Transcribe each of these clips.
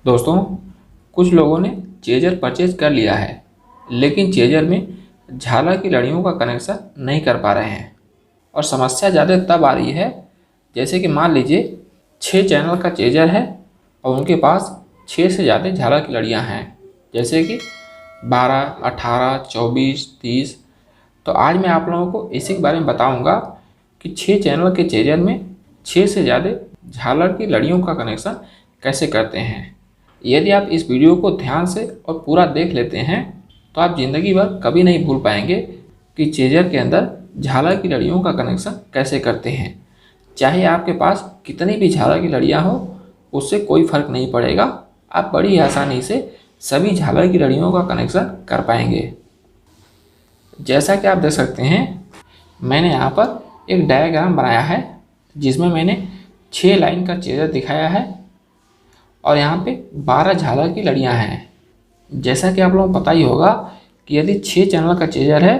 दोस्तों, कुछ लोगों ने चेजर परचेज कर लिया है, लेकिन चेजर में झालर की लड़ियों का कनेक्शन नहीं कर पा रहे हैं। और समस्या ज़्यादा तब आ रही है, जैसे कि मान लीजिए 6 चैनल का चेजर है और उनके पास 6 से ज़्यादा झालर की लड़ियाँ हैं, जैसे कि 12, 18, 24, 30। तो आज मैं आप लोगों को इसी के बारे में बताऊंगा कि 6 चैनल के चेजर में 6 से ज़्यादा झालर की लड़ियों का कनेक्शन कैसे करते हैं। यदि आप इस वीडियो को ध्यान से और पूरा देख लेते हैं तो आप ज़िंदगी भर कभी नहीं भूल पाएंगे कि चेजर के अंदर झालर की लड़ियों का कनेक्शन कैसे करते हैं। चाहे आपके पास कितनी भी झालर की लड़ियाँ हो, उससे कोई फ़र्क नहीं पड़ेगा, आप बड़ी आसानी से सभी झालर की लड़ियों का कनेक्शन कर पाएंगे। जैसा कि आप देख सकते हैं, मैंने यहाँ पर एक डायग्राम बनाया है जिसमें मैंने 6 लाइन का चेजर दिखाया है और यहाँ पे 12 झालर की लड़ियाँ हैं। जैसा कि आप लोगों को पता ही होगा कि यदि 6 चैनल का चेजर है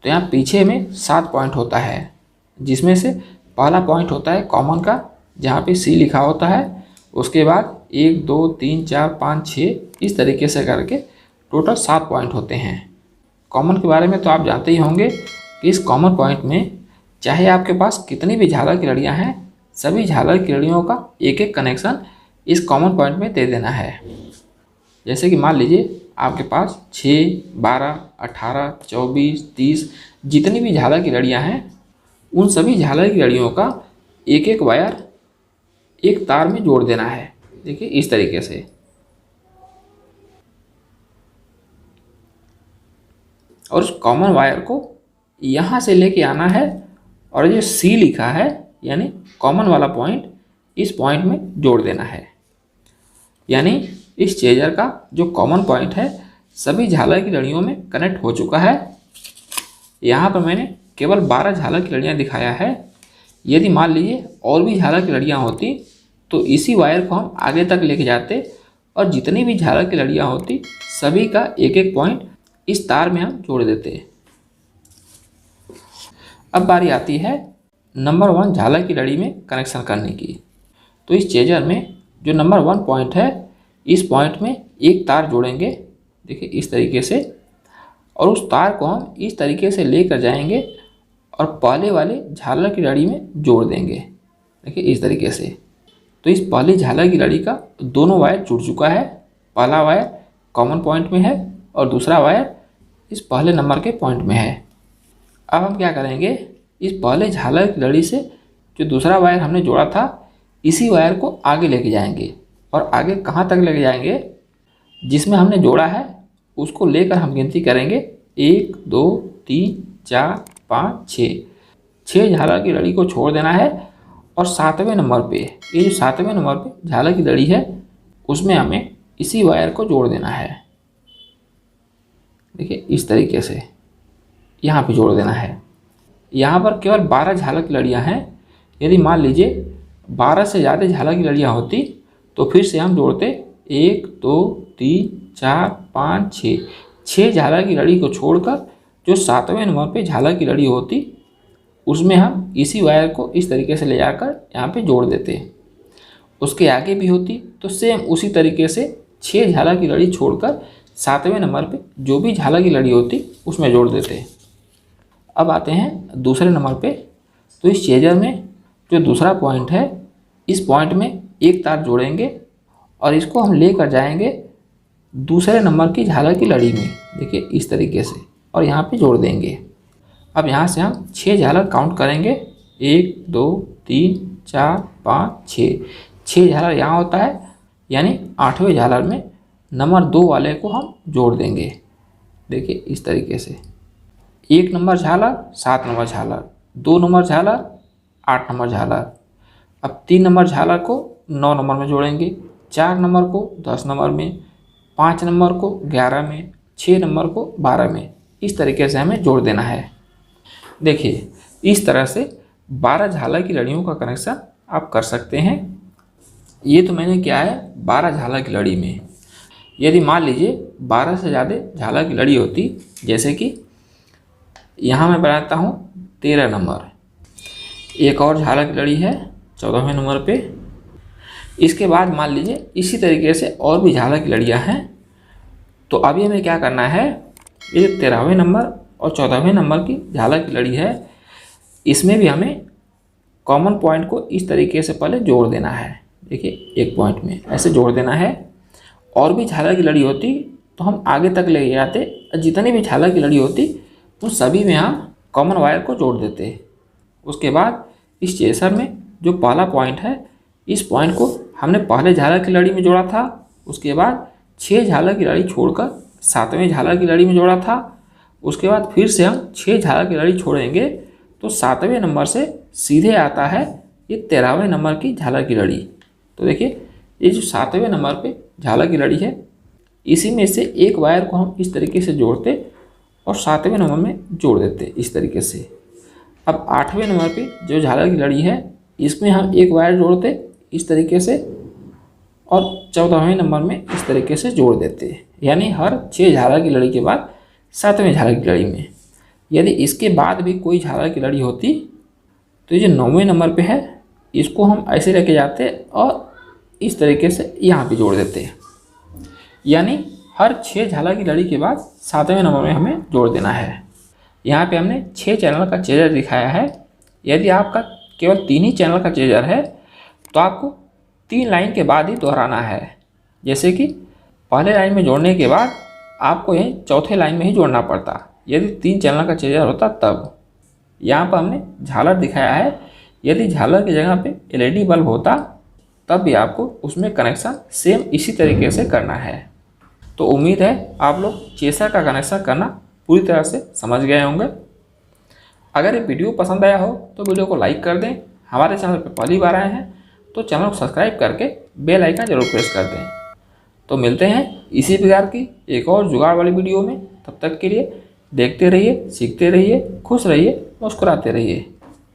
तो यहाँ पीछे में 7 पॉइंट होता है, जिसमें से पहला पॉइंट होता है कॉमन का, जहाँ पे सी लिखा होता है। उसके बाद 1, 2, 3, 4, 5, 6 इस तरीके से करके टोटल 7 पॉइंट होते हैं। कॉमन के बारे में तो आप जानते ही होंगे कि इस कॉमन पॉइंट में चाहे आपके पास कितनी भी झालर की लड़ियाँ हैं, सभी झालर की लड़ियों का एक एक कनेक्शन इस कॉमन पॉइंट में दे देना है। जैसे कि मान लीजिए आपके पास 6, 12, 18, 24, 30 जितनी भी झालर की लड़ियाँ हैं, उन सभी झालर की लड़ियों का एक एक वायर एक तार में जोड़ देना है। देखिए इस तरीके से। और उस कॉमन वायर को यहाँ से लेके आना है और जो सी लिखा है यानी कॉमन वाला पॉइंट, इस पॉइंट में जोड़ देना है। यानी इस चेजर का जो कॉमन पॉइंट है सभी झालर की लड़ियों में कनेक्ट हो चुका है। यहाँ पर मैंने केवल 12 झालर की लड़ियाँ दिखाया है। यदि मान लीजिए और भी झालर की लड़ियाँ होती तो इसी वायर को हम आगे तक लेके जाते और जितनी भी झालर की लड़ियाँ होती सभी का एक एक पॉइंट इस तार में हम जोड़ देते। अब बारी आती है नंबर 1 झालर की लड़ी में कनेक्शन करने की। तो इस चेजर में जो नंबर 1 पॉइंट है, इस पॉइंट में एक तार जोड़ेंगे, देखिए इस तरीके से, और उस तार को हम इस तरीके से लेकर जाएंगे और पहले वाले झालर की लड़ी में जोड़ देंगे, देखिए इस तरीके से। तो इस पहली झालर की लड़ी का दोनों वायर जुड़ चुका है। पहला वायर कॉमन पॉइंट में है और दूसरा वायर इस पहले नंबर के पॉइंट में है। अब हम क्या करेंगे, इस पहले झालर की लड़ी से जो दूसरा वायर हमने जोड़ा था, इसी वायर को आगे लेके जाएंगे। और आगे कहाँ तक लेके जाएंगे, जिसमें हमने जोड़ा है उसको लेकर हम गिनती करेंगे 1, 2, 3, 4, 5, 6। 6 झालर की लड़ी को छोड़ देना है और 7वें नंबर पे, ये जो 7वें नंबर पे झालर की लड़ी है, उसमें हमें इसी वायर को जोड़ देना है। देखिए इस तरीके से यहाँ पे जोड़ देना है। यहाँ पर केवल 12 झालर की लड़ियाँ हैं। यदि मान लीजिए 12 से ज़्यादा झालर की लड़ियाँ होती तो फिर से हम जोड़ते 1, 2, 3, 4, 5, 6। 6 झालर की लड़ी को छोड़कर जो 7वें नंबर पे झालर की लड़ी होती, उसमें हम इसी वायर को इस तरीके से ले जाकर यहाँ पे जोड़ देते। उसके आगे भी होती तो सेम उसी तरीके से 6 झालर की लड़ी छोड़कर 7वें नंबर पे जो भी झालर की लड़ी होती उसमें जोड़ देते। अब आते हैं दूसरे नंबर पे। तो इस चेजर में जो दूसरा पॉइंट है, इस पॉइंट में एक तार जोड़ेंगे और इसको हम लेकर जाएंगे दूसरे नंबर की झालर की लड़ी में, देखिए इस तरीके से, और यहाँ पे जोड़ देंगे। अब यहाँ से हम 6 झालर काउंट करेंगे, 1, 2, 3, 4, 5, 6। 6 झालर यहाँ होता है, यानी 8वें झालर में नंबर 2 वाले को हम जोड़ देंगे, देखिए इस तरीके से। 1 नंबर झालर 7 नंबर झालर, 2 नंबर झालर 8 नंबर झालर। अब 3 नंबर झालर को 9 नंबर में जोड़ेंगे, 4 नंबर को 10 नंबर में, 5 नंबर को 11 में, 6 नंबर को 12 में। इस तरीके से हमें जोड़ देना है। देखिए इस तरह से 12 झालर की लड़ियों का कनेक्शन आप कर सकते हैं। ये तो मैंने किया है 12 झालर की लड़ी में। यदि मान लीजिए 12 से ज़्यादा झालर की लड़ी होती, जैसे कि यहाँ मैं बनाता हूँ 13 नंबर, एक और झालर की लड़ी है 14वें नंबर पे, इसके बाद मान लीजिए इसी तरीके से और भी झालर की लड़ियाँ हैं। तो अभी हमें क्या करना है, ये 13वें नंबर और 14वें नंबर की झालर की लड़ी है, इसमें भी हमें कॉमन पॉइंट को इस तरीके से पहले जोड़ देना है। देखिए एक पॉइंट में ऐसे जोड़ देना है। और भी झालर की लड़ी होती तो हम आगे तक ले जाते, जितनी भी झालर की लड़ी होती उन सभी में हम कॉमन वायर को जोड़ देते। उसके बाद इस चेसर में जो पहला पॉइंट है, इस पॉइंट को हमने पहले झालर की लड़ी में जोड़ा था। उसके बाद 6 झालर की लड़ी छोड़कर 7वें झालर की लड़ी में जोड़ा था। उसके बाद फिर से हम 6 झालर की लड़ी छोड़ेंगे तो 7वें नंबर से सीधे आता है ये 13वें नंबर की झालर की लड़ी। तो देखिए ये जो 7वें नंबर पे झालर की लड़ी है, इसी में से एक वायर को हम इस तरीके से जोड़ते और 7वें नंबर में जोड़ देते इस तरीके से। अब 8वें नंबर पे जो झालर की लड़ी है, इसमें हम एक वायर जोड़ते इस तरीके से और 14वें नंबर में इस तरीके से जोड़ देते, यानी हर 6 झालर की लड़ी के बाद 7वें झालर की लड़ी में। यदि इसके बाद भी कोई झालर की लड़ी होती तो ये जो 9वें नंबर पे है, इसको हम ऐसे लेके जाते और इस तरीके से यहाँ पे जोड़ देते, यानी हर 6 झालर की लड़ी के बाद 7वें नंबर में हमें जोड़ देना है। यहाँ पे हमने 6 चैनल का चेजर दिखाया है। यदि आपका केवल 3 ही चैनल का चेजर है तो आपको 3 लाइन के बाद ही दोहराना है। जैसे कि पहले लाइन में जोड़ने के बाद आपको यही चौथे लाइन में ही जोड़ना पड़ता, यदि 3 चैनल का चेजर होता तब। यहाँ पर हमने झालर दिखाया है, यदि झालर की जगह पे एलईडी बल्ब होता तब भी आपको उसमें कनेक्शन सेम इसी तरीके से करना है। तो उम्मीद है आप लोग चेसर का कनेक्शन करना पूरी तरह से समझ गए होंगे। अगर ये वीडियो पसंद आया हो तो वीडियो को लाइक कर दें। हमारे चैनल पर पहली बार आए हैं तो चैनल को सब्सक्राइब करके बेल आइकन जरूर प्रेस कर दें। तो मिलते हैं इसी प्रकार की एक और जुगाड़ वाली वीडियो में। तब तक के लिए देखते रहिए, सीखते रहिए, खुश रहिए, मुस्कुराते रहिए।